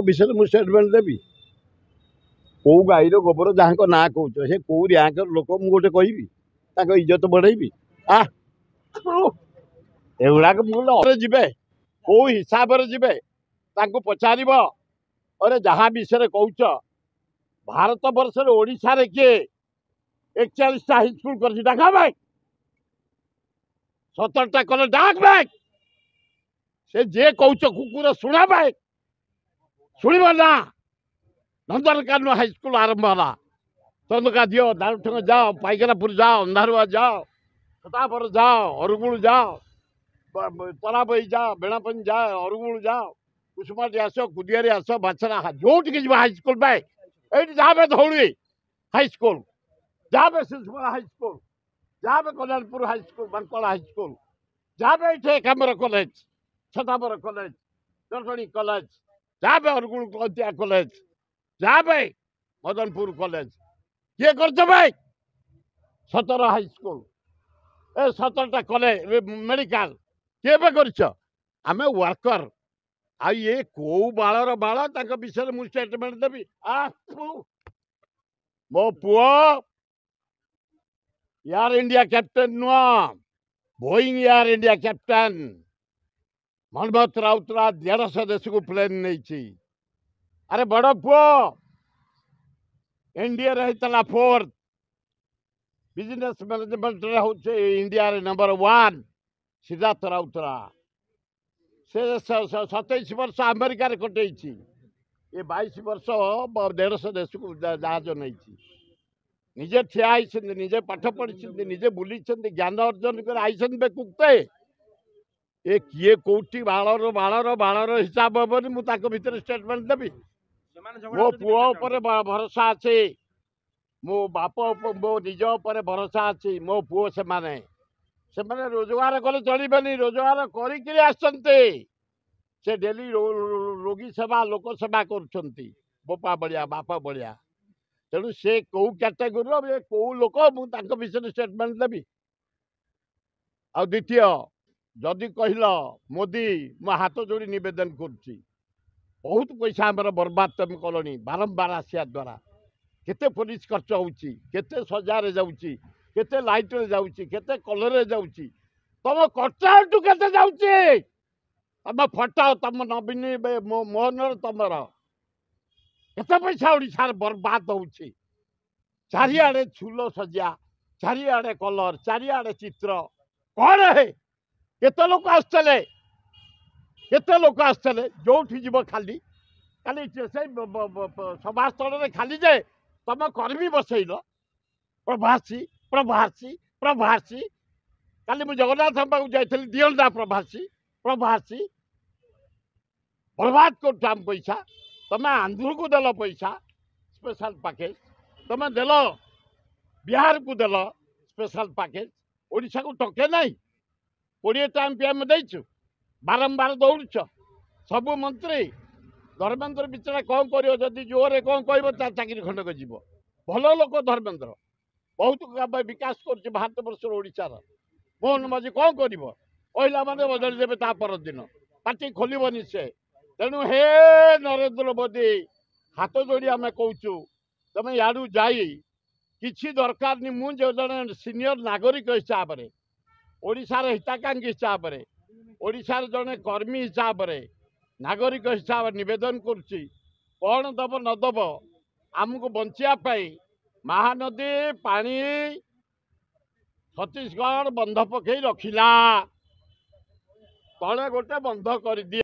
विषय मुझे स्टेटमेंट देवी कौ गाईर गोबर जहाँ ना कौच से कौ रैंकर लोक मुझे गोटे कहि इज्जत बढ़ेबी एगुड़ाक मुझे जी कौ हिसाब से जी पचार अरे जहाँ विषय कौच भारत वर्ष ओडिशा रे किए 41टा हाईस्कल कर डाका भाई 17टा कले डाक भाई से जे कौच कुकुर शुणा भाई शुण ना नंदनकानन हाईस्कल आरंभ है चंदका दियो दारुठंग जाओ पाइकरापुर जाओ अंधारुआ जाओ सतापर जाओ अरुगुल जाओ तराबई जाओ बेणापन जाओ अरुगुल जाओ कुसुमाटी आस कुदियारी आस बाछरा जो हाईस्कल भाई ये जहाँ धौली हाईस्कल जहाँ शिशुपरा हाईस्कल जहाँ कल्याणपुर हाईस्कल बांकला हाईस्कल जहाँ ये कामर कॉलेज छतापर कॉलेज जटणी कॉलेज जहाँ अरुगुल कॉलेज जहाँ मदनपुर कॉलेज किए कर भाई 17 हाईस्कल ए 17टा कॉलेज मेडिकल किए कर आम वर्कर आ ये कौ बालर बाल विषय मुझे स्टेटमेंट देवी मो पुओ एयर इंडिया कैप्टेन नुह Boeing Air India captain Manmohan Routray 150 देश को प्लेन नहीं अरे बड़ पुओ एनडीए रही फोर्थ बिजनेस मैनेजमेंट इंडिया रे नंबर 1 सिद्धार्थ राउतराय से 27 वर्ष अमेरिका रे कटे ये 22 वर्ष 150 देश को जहाज नहीं निजे ठिया निजे पाठ पढ़ी निजे बुली ज्ञान अर्जन कर आई बेकुते ये किए कौटी बालर बालर बालर हिसाब हेनी मुझे स्टेटमेंट देवी मो पुओ पर भरोसा अच्छे मो बाप मो निज पर भरोसा अच्छी मो पुओ से रोजगार कले चलबेनि रोजगार कर डेली रोगी सेवा लोक सेवा कर बोपा बड़िया बापा बड़िया तेणु से कौ कैटेगोरी ये कौ लोक मुझे विषय स्टेटमेंट देवी आ द्वितीय जदि कहल मोदी मो हाथ जोड़ी नवेदन कर बहुत पैसा आमर बर्बाद तुम कलनी बारंबार आसिया द्वारा केते पुलिस खर्च होउची केते सजारे जाउची केते लाइट रे जाउची केते कलर रे जाउची तम कटाटू केते जाउची तम फटा तम नवीन मोहन तमर केते पैसा ओडिशा बर्बाद होउची चारिआडे छुलो सजा चारिआडे कलर चारिआडे चित्र कौन है केते लोक आसले केते लोक आसले जो जीव खाली खाली सभा स्थल खाली जाए तुम कर्मी बसैल प्रभासी प्रभासी प्रभासी काली मुझे जगन्नाथ पाक जाइली दियंदा प्रभासी प्रभासी बर्बाद कर पैसा तुम आंध्र को देल पैसा स्पेशल पैकेज तुम देल बिहार को देल स्पेशल पैकेज ओडिशा को टके नहीं 20 टाइम पीएम देचु बारंबार दौड़ सबू मंत्री धर्मेन्द्र बिचरा कौन कर जोरे कौन कह चाकरी खंडक जीव भल लोक धर्मेन्द्र बहुत विकास कर भारत वर्ष ओडार मोहन माझी कौन कर मैंने बदली देवे परदिन पार्टी खोलबनी से तेणु हे नरेंद्र मोदी हाथ जोड़ी आम कौचु तुम यारू जाई किसी दरकार नहीं मुझे जड़े सीनियर नागरिक हिसाब से ओडिशार हिताकांक्षी हिसाब से ओडिशार जड़े कर्मी हिसाब से नागरिक हिसाब से निवेदन करुच्ची कौन दब न दब आमको बचापी महानदी पानी छत्तीसगढ़ बंध पकई रखिला तले गोटे बंध कर दिए।